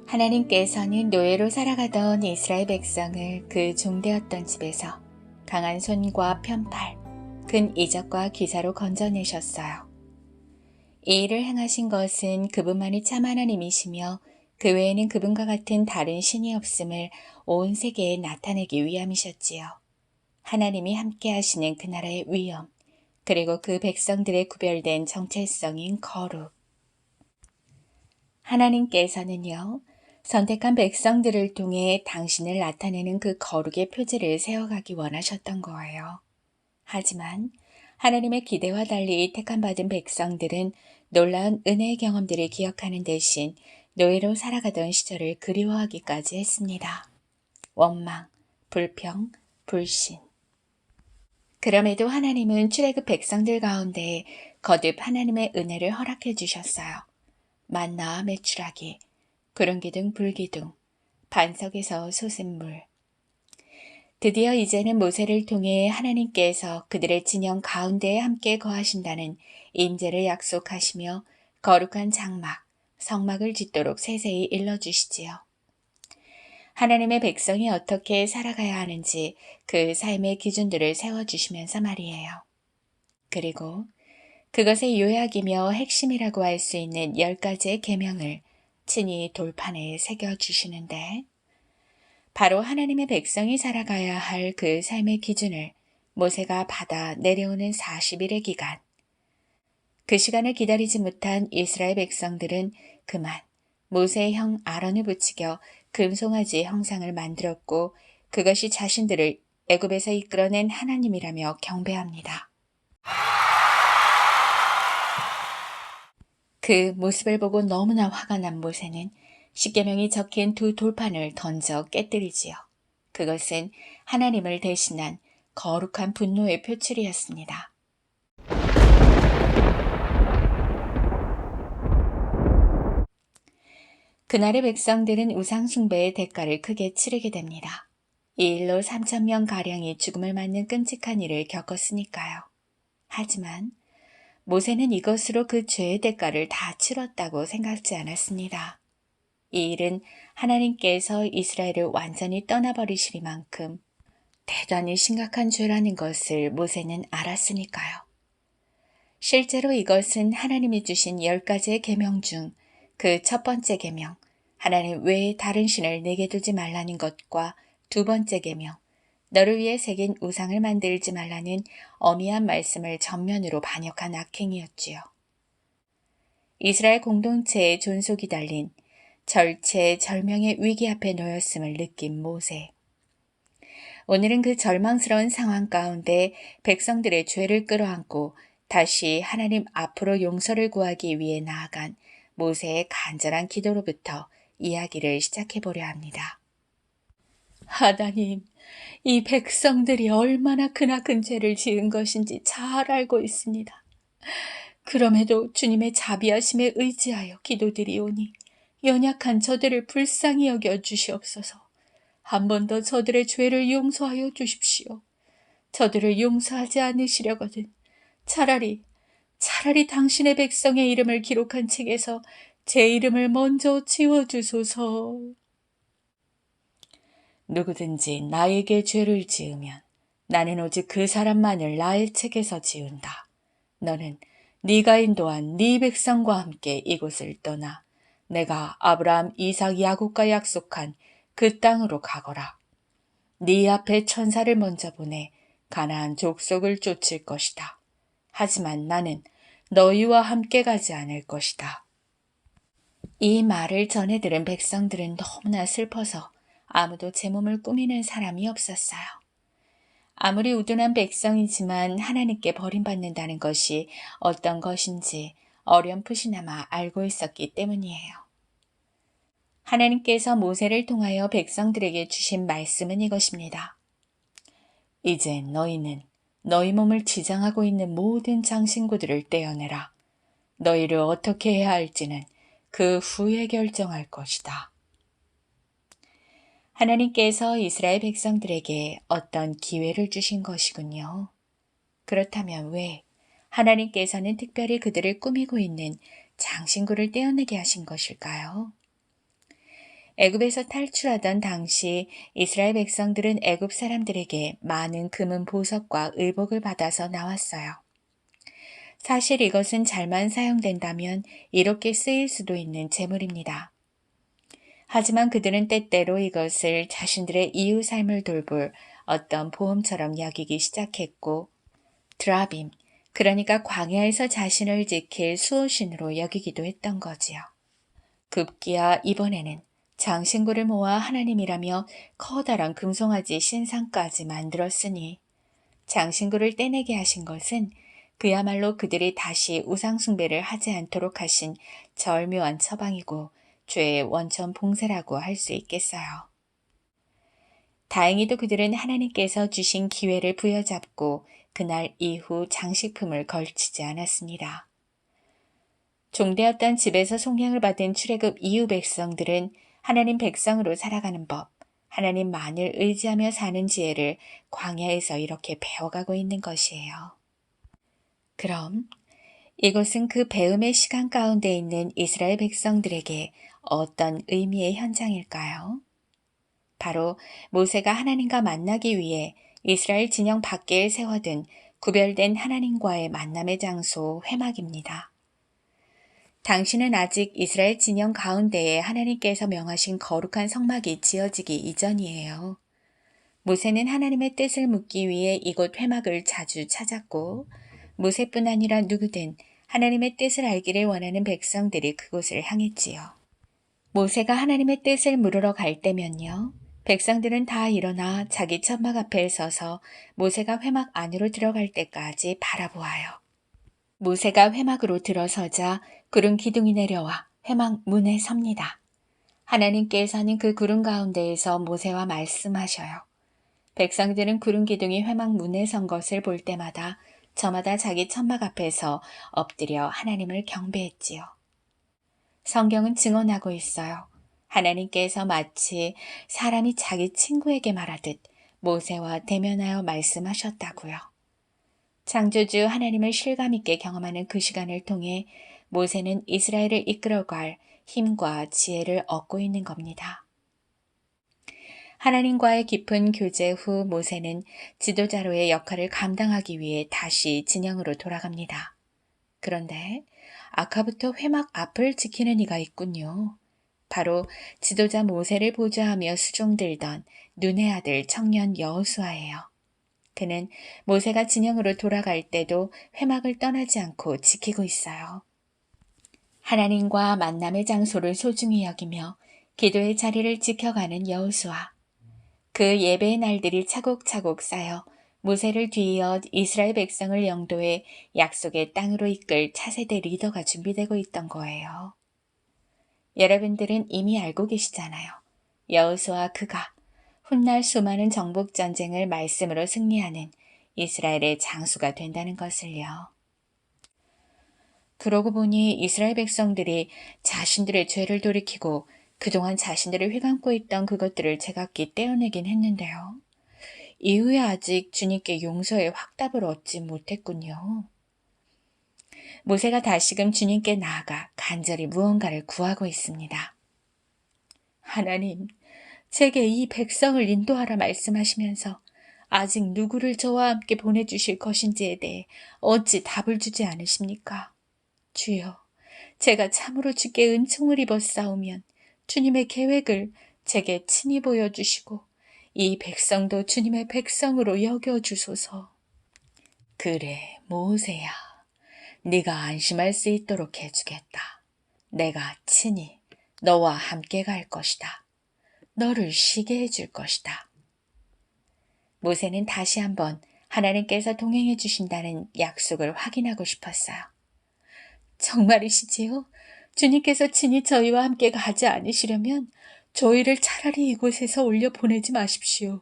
하나님께서는 노예로 살아가던 이스라엘 백성을 그 종되었던 집에서 강한 손과 편팔, 큰 이적과 기사로 건져내셨어요. 이 일을 행하신 것은 그분만이 참 하나님이시며 그 외에는 그분과 같은 다른 신이 없음을 온 세계에 나타내기 위함이셨지요. 하나님이 함께 하시는 그 나라의 위엄, 그리고 그 백성들의 구별된 정체성인 거룩. 하나님께서는요, 선택한 백성들을 통해 당신을 나타내는 그 거룩의 표지를 세워가기 원하셨던 거예요. 하지만 하나님의 기대와 달리 택함받은 백성들은 놀라운 은혜의 경험들을 기억하는 대신 노예로 살아가던 시절을 그리워하기까지 했습니다. 원망, 불평, 불신. 그럼에도 하나님은 출애굽 백성들 가운데 거듭 하나님의 은혜를 허락해 주셨어요. 만나와 메추라기, 구름기둥 불기둥, 반석에서 솟은물. 드디어 이제는 모세를 통해 하나님께서 그들의 진영 가운데에 함께 거하신다는 임재를 약속하시며 거룩한 장막, 성막을 짓도록 세세히 일러주시지요. 하나님의 백성이 어떻게 살아가야 하는지 그 삶의 기준들을 세워주시면서 말이에요. 그리고 그것의 요약이며 핵심이라고 할 수 있는 10가지의 계명을 친히 돌판에 새겨주시는데, 바로 하나님의 백성이 살아가야 할 그 삶의 기준을 모세가 받아 내려오는 40일의 기간, 그 시간을 기다리지 못한 이스라엘 백성들은 그만 모세의 형 아론을 부추겨 금송아지 형상을 만들었고, 그것이 자신들을 애굽에서 이끌어낸 하나님이라며 경배합니다. 그 모습을 보고 너무나 화가 난 모세는 십계명이 적힌 2 돌판을 던져 깨뜨리지요. 그것은 하나님을 대신한 거룩한 분노의 표출이었습니다. 그날의 백성들은 우상숭배의 대가를 크게 치르게 됩니다. 이 일로 3,000명가량이 죽음을 맞는 끔찍한 일을 겪었으니까요. 하지만 모세는 이것으로 그 죄의 대가를 다 치렀다고 생각지 않았습니다. 이 일은 하나님께서 이스라엘을 완전히 떠나버리시리만큼 대단히 심각한 죄라는 것을 모세는 알았으니까요. 실제로 이것은 하나님이 주신 10가지의 계명 중 그 첫 번째 계명, 하나님 외에 다른 신을 내게 두지 말라는 것과 2번째 계명, 너를 위해 새긴 우상을 만들지 말라는 엄미한 말씀을 전면으로 반역한 악행이었지요. 이스라엘 공동체의 존속이 달린 절체절명의 위기 앞에 놓였음을 느낀 모세. 오늘은 그 절망스러운 상황 가운데 백성들의 죄를 끌어안고 다시 하나님 앞으로 용서를 구하기 위해 나아간 모세의 간절한 기도로부터 이야기를 시작해 보려 합니다. 하나님, 이 백성들이 얼마나 크나큰 죄를 지은 것인지 잘 알고 있습니다. 그럼에도 주님의 자비하심에 의지하여 기도드리오니 연약한 저들을 불쌍히 여겨 주시옵소서. 한 번 더 저들의 죄를 용서하여 주십시오. 저들을 용서하지 않으시려거든 차라리 당신의 백성의 이름을 기록한 책에서 제 이름을 먼저 지워주소서. 누구든지 나에게 죄를 지으면 나는 오직 그 사람만을 나의 책에서 지운다. 너는 네가 인도한 네 백성과 함께 이곳을 떠나 내가 아브라함, 이삭, 야곱과 약속한 그 땅으로 가거라. 네 앞에 천사를 먼저 보내 가나안 족속을 쫓을 것이다. 하지만 나는 너희와 함께 가지 않을 것이다. 이 말을 전해 들은 백성들은 너무나 슬퍼서 아무도 제 몸을 꾸미는 사람이 없었어요. 아무리 우둔한 백성이지만 하나님께 버림받는다는 것이 어떤 것인지 어렴풋이나마 알고 있었기 때문이에요. 하나님께서 모세를 통하여 백성들에게 주신 말씀은 이것입니다. 이제 너희는 너희 몸을 지장하고 있는 모든 장신구들을 떼어내라. 너희를 어떻게 해야 할지는 그 후에 결정할 것이다. 하나님께서 이스라엘 백성들에게 어떤 기회를 주신 것이군요. 그렇다면 왜 하나님께서는 특별히 그들을 꾸미고 있는 장신구를 떼어내게 하신 것일까요? 애굽에서 탈출하던 당시 이스라엘 백성들은 애굽 사람들에게 많은 금은 보석과 의복을 받아서 나왔어요. 사실 이것은 잘만 사용된다면 이롭게 쓰일 수도 있는 재물입니다. 하지만 그들은 때때로 이것을 자신들의 이웃 삶을 돌볼 어떤 보험처럼 여기기 시작했고 드라빔, 그러니까 광야에서 자신을 지킬 수호신으로 여기기도 했던 거지요. 급기야 이번에는 장신구를 모아 하나님이라며 커다란 금송아지 신상까지 만들었으니 장신구를 떼내게 하신 것은 그야말로 그들이 다시 우상숭배를 하지 않도록 하신 절묘한 처방이고 죄의 원천 봉쇄라고 할 수 있겠어요. 다행히도 그들은 하나님께서 주신 기회를 부여잡고 그날 이후 장식품을 걸치지 않았습니다. 종되었던 집에서 속량을 받은 출애굽 이후 백성들은 하나님 백성으로 살아가는 법, 하나님만을 의지하며 사는 지혜를 광야에서 이렇게 배워가고 있는 것이에요. 그럼 이것은 그 배움의 시간 가운데 있는 이스라엘 백성들에게 어떤 의미의 현장일까요? 바로 모세가 하나님과 만나기 위해 이스라엘 진영 밖에 세워둔 구별된 하나님과의 만남의 장소 회막입니다. 당신은 아직 이스라엘 진영 가운데에 하나님께서 명하신 거룩한 성막이 지어지기 이전이에요. 모세는 하나님의 뜻을 묻기 위해 이곳 회막을 자주 찾았고 모세뿐 아니라 누구든 하나님의 뜻을 알기를 원하는 백성들이 그곳을 향했지요. 모세가 하나님의 뜻을 물으러 갈 때면요. 백성들은 다 일어나 자기 천막 앞에 서서 모세가 회막 안으로 들어갈 때까지 바라보아요. 모세가 회막으로 들어서자 구름 기둥이 내려와 회막 문에 섭니다. 하나님께서는 그 구름 가운데에서 모세와 말씀하셔요. 백성들은 구름 기둥이 회막 문에 선 것을 볼 때마다 저마다 자기 천막 앞에서 엎드려 하나님을 경배했지요. 성경은 증언하고 있어요. 하나님께서 마치 사람이 자기 친구에게 말하듯 모세와 대면하여 말씀하셨다고요. 창조주 하나님을 실감있게 경험하는 그 시간을 통해 모세는 이스라엘을 이끌어갈 힘과 지혜를 얻고 있는 겁니다. 하나님과의 깊은 교제 후 모세는 지도자로의 역할을 감당하기 위해 다시 진영으로 돌아갑니다. 그런데 아까부터 회막 앞을 지키는 이가 있군요. 바로 지도자 모세를 보좌하며 수종들던 눈의 아들 청년 여호수아예요. 그는 모세가 진영으로 돌아갈 때도 회막을 떠나지 않고 지키고 있어요. 하나님과 만남의 장소를 소중히 여기며 기도의 자리를 지켜가는 여호수아. 그 예배의 날들이 차곡차곡 쌓여 모세를 뒤이어 이스라엘 백성을 영도해 약속의 땅으로 이끌 차세대 리더가 준비되고 있던 거예요. 여러분들은 이미 알고 계시잖아요. 여호수아 그가 훗날 수많은 정복 전쟁을 말씀으로 승리하는 이스라엘의 장수가 된다는 것을요. 그러고 보니 이스라엘 백성들이 자신들의 죄를 돌이키고 그동안 자신들을 휘감고 있던 그것들을 제각기 떼어내긴 했는데요. 이후에 아직 주님께 용서의 확답을 얻지 못했군요. 모세가 다시금 주님께 나아가 간절히 무언가를 구하고 있습니다. 하나님, 제게 이 백성을 인도하라 말씀하시면서 아직 누구를 저와 함께 보내주실 것인지에 대해 어찌 답을 주지 않으십니까? 주여, 제가 참으로 주께 은총을 입어 싸우면 주님의 계획을 제게 친히 보여주시고 이 백성도 주님의 백성으로 여겨주소서. 그래, 모세야. 네가 안심할 수 있도록 해주겠다. 내가 친히 너와 함께 갈 것이다. 너를 쉬게 해줄 것이다. 모세는 다시 한번 하나님께서 동행해 주신다는 약속을 확인하고 싶었어요. 정말이시지요? 주님께서 친히 저희와 함께 가지 않으시려면 저희를 차라리 이곳에서 올려 보내지 마십시오.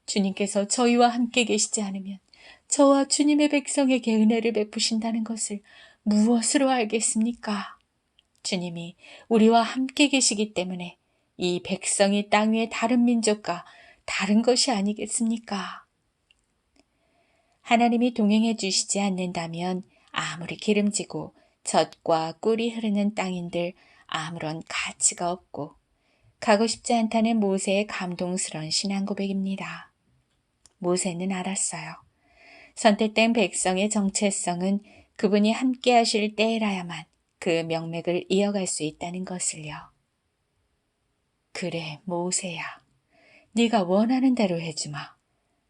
주님께서 저희와 함께 계시지 않으면 저와 주님의 백성에게 은혜를 베푸신다는 것을 무엇으로 알겠습니까? 주님이 우리와 함께 계시기 때문에 이 백성이 땅 위의 다른 민족과 다른 것이 아니겠습니까? 하나님이 동행해 주시지 않는다면 아무리 기름지고 젖과 꿀이 흐르는 땅인들 아무런 가치가 없고 가고 싶지 않다는 모세의 감동스러운 신앙 고백입니다. 모세는 알았어요. 선택된 백성의 정체성은 그분이 함께 하실 때라야만 그 명맥을 이어갈 수 있다는 것을요. 그래, 모세야. 네가 원하는 대로 해주마.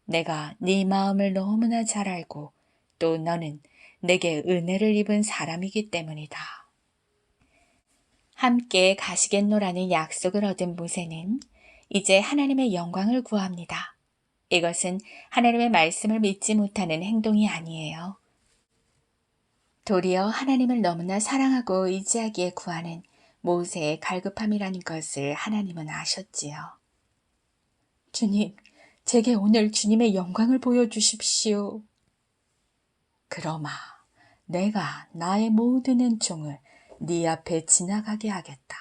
내가 네 마음을 너무나 잘 알고 또 너는 내게 은혜를 입은 사람이기 때문이다. 함께 가시겠노라는 약속을 얻은 모세는 이제 하나님의 영광을 구합니다. 이것은 하나님의 말씀을 믿지 못하는 행동이 아니에요. 도리어 하나님을 너무나 사랑하고 의지하기에 구하는 모세의 갈급함이라는 것을 하나님은 아셨지요. 주님, 제게 오늘 주님의 영광을 보여주십시오. 그러마, 내가 나의 모든 은총을 네 앞에 지나가게 하겠다.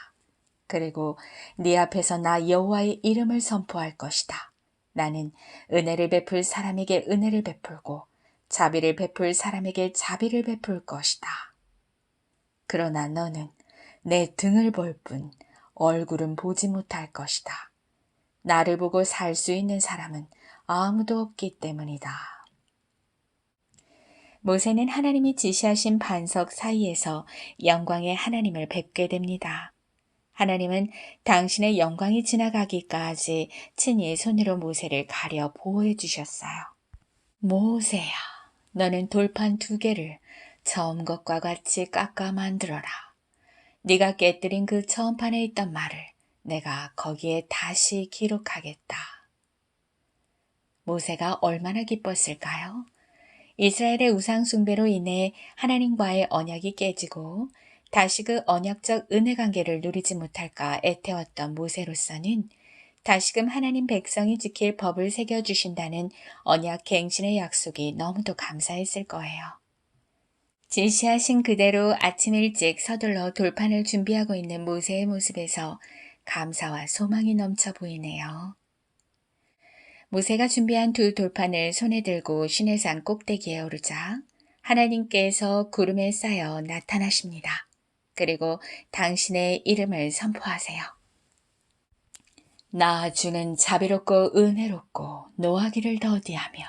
그리고 네 앞에서 나 여호와의 이름을 선포할 것이다. 나는 은혜를 베풀 사람에게 은혜를 베풀고 자비를 베풀 사람에게 자비를 베풀 것이다. 그러나 너는 내 등을 볼 뿐 얼굴은 보지 못할 것이다. 나를 보고 살 수 있는 사람은 아무도 없기 때문이다. 모세는 하나님이 지시하신 반석 사이에서 영광의 하나님을 뵙게 됩니다. 하나님은 당신의 영광이 지나가기까지 친히 손으로 모세를 가려 보호해 주셨어요. 모세야, 너는 돌판 2개를 처음 것과 같이 깎아 만들어라. 네가 깨뜨린 그 처음 판에 있던 말을 내가 거기에 다시 기록하겠다. 모세가 얼마나 기뻤을까요? 이스라엘의 우상 숭배로 인해 하나님과의 언약이 깨지고 다시 그 언약적 은혜 관계를 누리지 못할까 애태웠던 모세로서는 다시금 하나님 백성이 지킬 법을 새겨주신다는 언약 갱신의 약속이 너무도 감사했을 거예요. 지시하신 그대로 아침 일찍 서둘러 돌판을 준비하고 있는 모세의 모습에서 감사와 소망이 넘쳐 보이네요. 모세가 준비한 2 돌판을 손에 들고 시내산 꼭대기에 오르자 하나님께서 구름에 쌓여 나타나십니다. 그리고 당신의 이름을 선포하세요. 나 주는 자비롭고 은혜롭고 노하기를 더디하며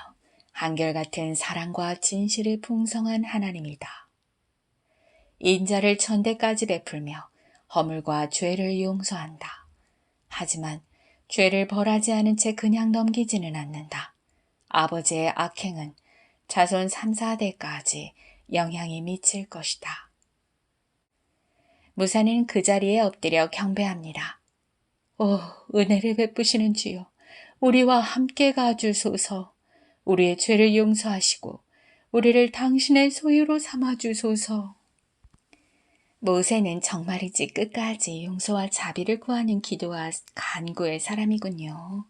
한결같은 사랑과 진실이 풍성한 하나님이다. 인자를 천대까지 베풀며 허물과 죄를 용서한다. 하지만 죄를 벌하지 않은 채 그냥 넘기지는 않는다. 아버지의 악행은 자손 3, 4대까지 영향이 미칠 것이다. 무사는 그 자리에 엎드려 경배합니다. 오, 은혜를 베푸시는 주여, 우리와 함께 가주소서. 우리의 죄를 용서하시고 우리를 당신의 소유로 삼아주소서. 모세는 정말이지 끝까지 용서와 자비를 구하는 기도와 간구의 사람이군요.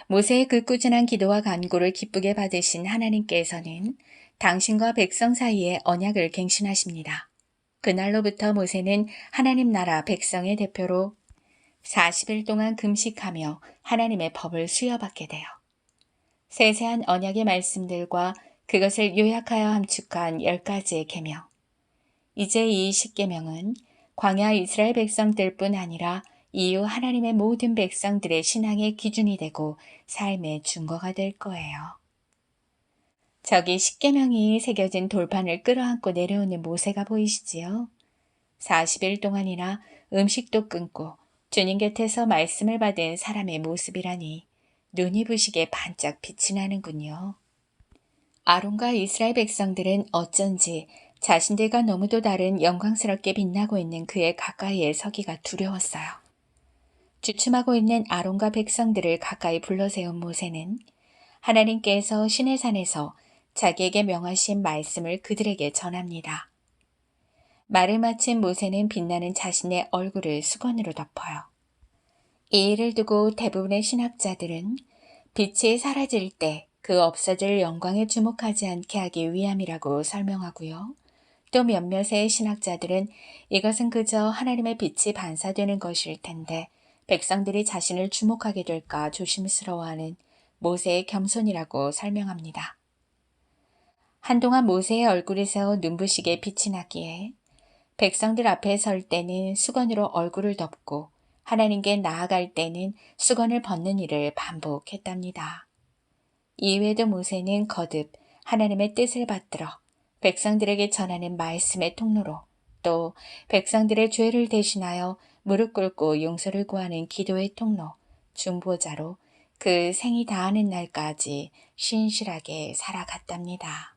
모세의 그 꾸준한 기도와 간구를 기쁘게 받으신 하나님께서는 당신과 백성 사이에 언약을 갱신하십니다. 그날로부터 모세는 하나님 나라 백성의 대표로 40일 동안 금식하며 하나님의 법을 수여받게 돼요. 세세한 언약의 말씀들과 그것을 요약하여 함축한 10가지의 계명. 이제 이 10계명은 광야 이스라엘 백성들뿐 아니라 이후 하나님의 모든 백성들의 신앙의 기준이 되고 삶의 준거가 될 거예요. 저기 10계명이 새겨진 돌판을 끌어안고 내려오는 모세가 보이시지요? 40일 동안이나 음식도 끊고 주님 곁에서 말씀을 받은 사람의 모습이라니 눈이 부시게 반짝 빛이 나는군요. 아론과 이스라엘 백성들은 어쩐지 자신들과 너무도 다른 영광스럽게 빛나고 있는 그의 가까이에 서기가 두려웠어요. 주춤하고 있는 아론과 백성들을 가까이 불러세운 모세는 하나님께서 시내산에서 자기에게 명하신 말씀을 그들에게 전합니다. 말을 마친 모세는 빛나는 자신의 얼굴을 수건으로 덮어요. 이 일을 두고 대부분의 신학자들은 빛이 사라질 때 그 없어질 영광에 주목하지 않게 하기 위함이라고 설명하고요. 또 몇몇의 신학자들은 이것은 그저 하나님의 빛이 반사되는 것일 텐데 백성들이 자신을 주목하게 될까 조심스러워하는 모세의 겸손이라고 설명합니다. 한동안 모세의 얼굴에서 눈부시게 빛이 나기에 백성들 앞에 설 때는 수건으로 얼굴을 덮고 하나님께 나아갈 때는 수건을 벗는 일을 반복했답니다. 이외에도 모세는 거듭 하나님의 뜻을 받들어 백성들에게 전하는 말씀의 통로로, 또 백성들의 죄를 대신하여 무릎 꿇고 용서를 구하는 기도의 통로, 중보자로 그 생이 다하는 날까지 신실하게 살아갔답니다.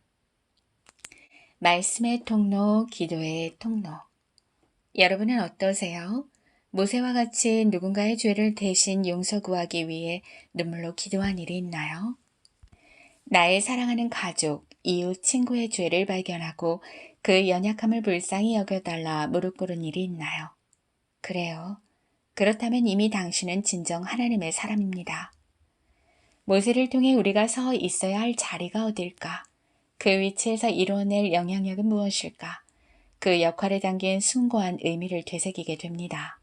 말씀의 통로, 기도의 통로. 여러분은 어떠세요? 모세와 같이 누군가의 죄를 대신 용서 구하기 위해 눈물로 기도한 일이 있나요? 나의 사랑하는 가족, 이웃, 친구의 죄를 발견하고 그 연약함을 불쌍히 여겨달라 무릎 꿇은 일이 있나요? 그래요. 그렇다면 이미 당신은 진정 하나님의 사람입니다. 모세를 통해 우리가 서 있어야 할 자리가 어딜까? 그 위치에서 이루어낼 영향력은 무엇일까? 그 역할에 담긴 숭고한 의미를 되새기게 됩니다.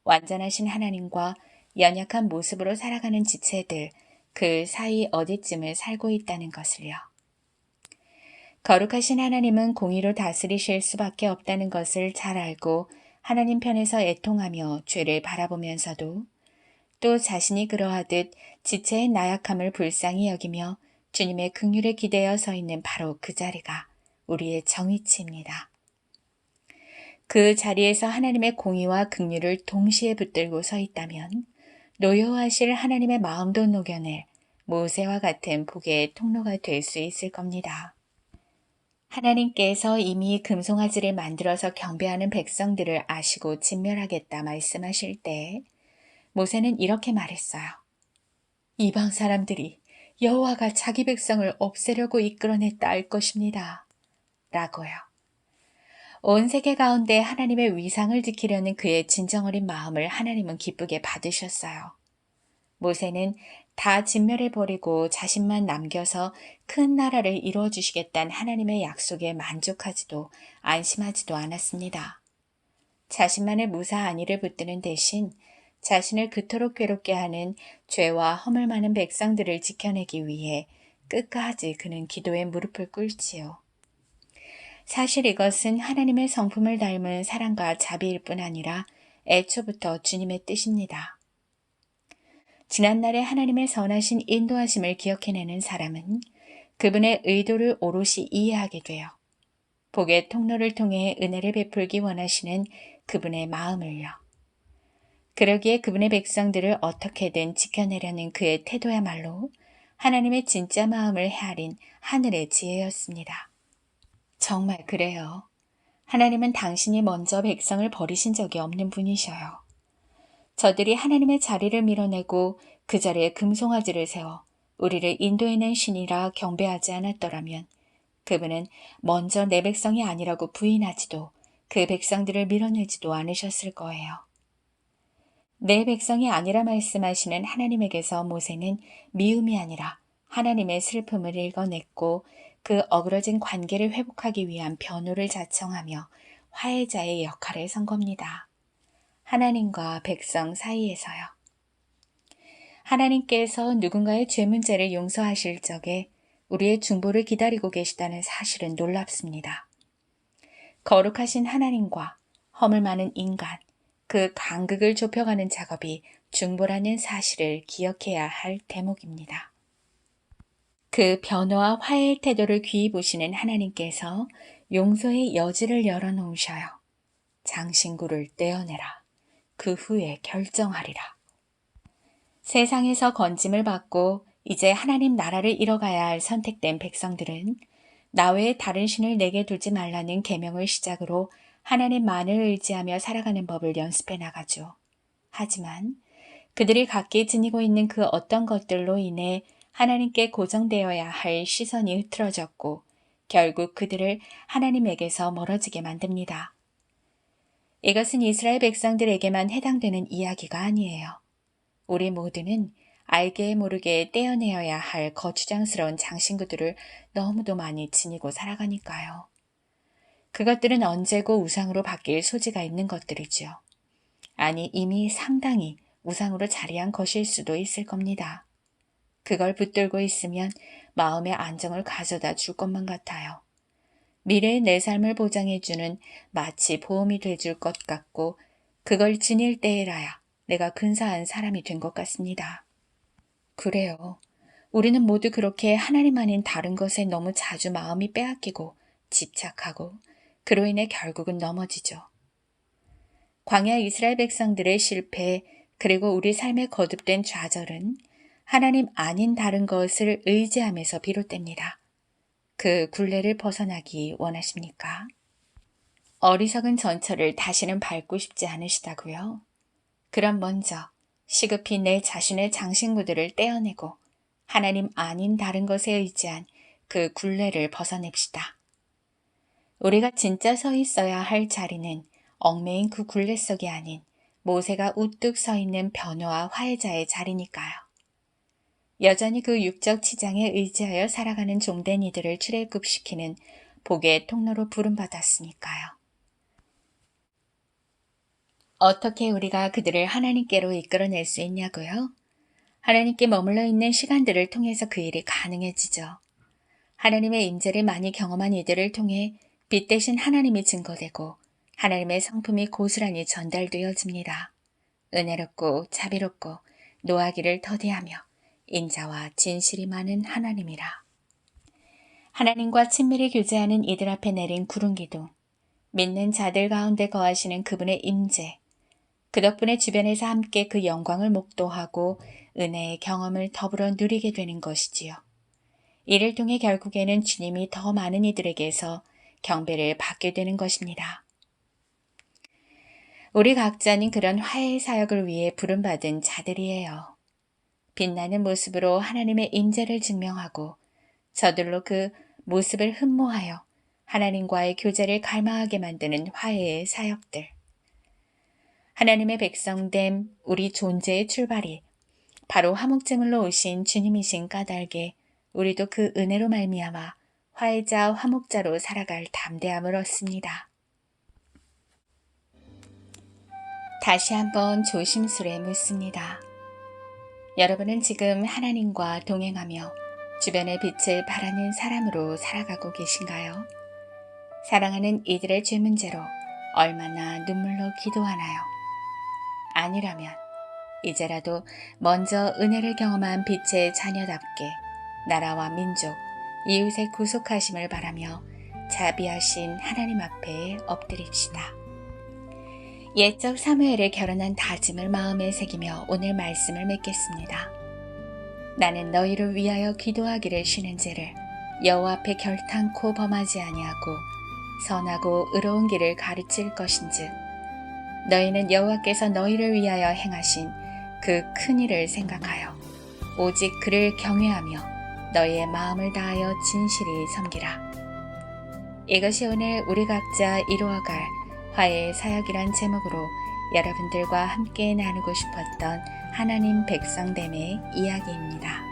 완전하신 하나님과 연약한 모습으로 살아가는 지체들, 그 사이 어디쯤을 살고 있다는 것을요. 거룩하신 하나님은 공의로 다스리실 수밖에 없다는 것을 잘 알고 하나님 편에서 애통하며 죄를 바라보면서도 또 자신이 그러하듯 지체의 나약함을 불쌍히 여기며 주님의 긍휼에 기대어 서 있는 바로 그 자리가 우리의 정의치입니다. 그 자리에서 하나님의 공의와 긍휼을 동시에 붙들고 서 있다면 노여워하실 하나님의 마음도 녹여낼 모세와 같은 복의 통로가 될 수 있을 겁니다. 하나님께서 이미 금송아지를 만들어서 경배하는 백성들을 아시고 진멸하겠다 말씀하실 때 모세는 이렇게 말했어요. 이방 사람들이 여호와가 자기 백성을 없애려고 이끌어냈다 할 것입니다. 라고요. 온 세계 가운데 하나님의 위상을 지키려는 그의 진정어린 마음을 하나님은 기쁘게 받으셨어요. 모세는 다 진멸해버리고 자신만 남겨서 큰 나라를 이루어주시겠다는 하나님의 약속에 만족하지도 안심하지도 않았습니다. 자신만의 무사 안위를 붙드는 대신 자신을 그토록 괴롭게 하는 죄와 허물 많은 백성들을 지켜내기 위해 끝까지 그는 기도에 무릎을 꿇지요. 사실 이것은 하나님의 성품을 닮은 사랑과 자비일 뿐 아니라 애초부터 주님의 뜻입니다. 지난날에 하나님의 선하신 인도하심을 기억해내는 사람은 그분의 의도를 오롯이 이해하게 돼요. 복의 통로를 통해 은혜를 베풀기 원하시는 그분의 마음을요. 그러기에 그분의 백성들을 어떻게든 지켜내려는 그의 태도야말로 하나님의 진짜 마음을 헤아린 하늘의 지혜였습니다. 정말 그래요. 하나님은 당신이 먼저 백성을 버리신 적이 없는 분이셔요. 저들이 하나님의 자리를 밀어내고 그 자리에 금송아지를 세워 우리를 인도해낸 신이라 경배하지 않았더라면 그분은 먼저 내 백성이 아니라고 부인하지도 그 백성들을 밀어내지도 않으셨을 거예요. 내 백성이 아니라 말씀하시는 하나님에게서 모세는 미움이 아니라 하나님의 슬픔을 읽어냈고 그 어그러진 관계를 회복하기 위한 변호를 자청하며 화해자의 역할을 선 겁니다. 하나님과 백성 사이에서요. 하나님께서 누군가의 죄 문제를 용서하실 적에 우리의 중보를 기다리고 계시다는 사실은 놀랍습니다. 거룩하신 하나님과 허물 많은 인간, 그 간극을 좁혀가는 작업이 중보라는 사실을 기억해야 할 대목입니다. 그 변호와 화해의 태도를 귀히 보시는 하나님께서 용서의 여지를 열어놓으셔요. 장신구를 떼어내라. 그 후에 결정하리라. 세상에서 건짐을 받고 이제 하나님 나라를 이뤄가야 할 선택된 백성들은 나 외에 다른 신을 내게 두지 말라는 계명을 시작으로 하나님만을 의지하며 살아가는 법을 연습해 나가죠. 하지만 그들이 각기 지니고 있는 그 어떤 것들로 인해 하나님께 고정되어야 할 시선이 흐트러졌고 결국 그들을 하나님에게서 멀어지게 만듭니다. 이것은 이스라엘 백성들에게만 해당되는 이야기가 아니에요. 우리 모두는 알게 모르게 떼어내어야 할 거추장스러운 장신구들을 너무도 많이 지니고 살아가니까요. 그것들은 언제고 우상으로 바뀔 소지가 있는 것들이죠. 아니 이미 상당히 우상으로 자리한 것일 수도 있을 겁니다. 그걸 붙들고 있으면 마음의 안정을 가져다 줄 것만 같아요. 미래의 내 삶을 보장해주는 마치 보험이 돼줄 것 같고 그걸 지닐 때에라야 내가 근사한 사람이 된 것 같습니다. 그래요. 우리는 모두 그렇게 하나님 아닌 다른 것에 너무 자주 마음이 빼앗기고 집착하고 그로 인해 결국은 넘어지죠. 광야 이스라엘 백성들의 실패 그리고 우리 삶에 거듭된 좌절은 하나님 아닌 다른 것을 의지함에서 비롯됩니다. 그 굴레를 벗어나기 원하십니까? 어리석은 전철을 다시는 밟고 싶지 않으시다고요? 그럼 먼저 시급히 내 자신의 장신구들을 떼어내고 하나님 아닌 다른 것에 의지한 그 굴레를 벗어냅시다. 우리가 진짜 서 있어야 할 자리는 얽매인 그 굴레 속이 아닌 모세가 우뚝 서 있는 변호와 화해자의 자리니까요. 여전히 그 육적 치장에 의지하여 살아가는 종된 이들을 출애굽시키는 복의 통로로 부름받았으니까요. 어떻게 우리가 그들을 하나님께로 이끌어낼 수 있냐고요? 하나님께 머물러 있는 시간들을 통해서 그 일이 가능해지죠. 하나님의 임재를 많이 경험한 이들을 통해 빛 대신 하나님이 증거되고 하나님의 성품이 고스란히 전달되어집니다. 은혜롭고 자비롭고 노하기를 더디하며 인자와 진실이 많은 하나님이라. 하나님과 친밀히 교제하는 이들 앞에 내린 구름기둥, 믿는 자들 가운데 거하시는 그분의 임재, 그 덕분에 주변에서 함께 그 영광을 목도하고 은혜의 경험을 더불어 누리게 되는 것이지요. 이를 통해 결국에는 주님이 더 많은 이들에게서 경배를 받게 되는 것입니다. 우리 각자는 그런 화해의 사역을 위해 부름받은 자들이에요. 빛나는 모습으로 하나님의 임재를 증명하고 저들로 그 모습을 흠모하여 하나님과의 교제를 갈망하게 만드는 화해의 사역들. 하나님의 백성됨 우리 존재의 출발이 바로 화목제물로 오신 주님이신 까닭에 우리도 그 은혜로 말미암아 화해자 화목자로 살아갈 담대함을 얻습니다. 다시 한번 조심스레 묻습니다. 여러분은 지금 하나님과 동행하며 주변의 빛을 발하는 사람으로 살아가고 계신가요? 사랑하는 이들의 죄 문제로 얼마나 눈물로 기도하나요? 아니라면 이제라도 먼저 은혜를 경험한 빛의 자녀답게 나라와 민족, 이웃의 구속하심을 바라며 자비하신 하나님 앞에 엎드립시다. 옛적 사무엘을 결혼한 다짐을 마음에 새기며 오늘 말씀을 맺겠습니다. 나는 너희를 위하여 기도하기를 쉬는지를 여호와 앞에 결탄코 범하지 아니하고 선하고 의로운 길을 가르칠 것인즉 너희는 여호와께서 너희를 위하여 행하신 그 큰 일을 생각하여 오직 그를 경외하며 너희의 마음을 다하여 진실히 섬기라. 이것이 오늘 우리 각자 이루어갈 화해의 사역이란 제목으로 여러분들과 함께 나누고 싶었던 하나님 백성됨의 이야기입니다.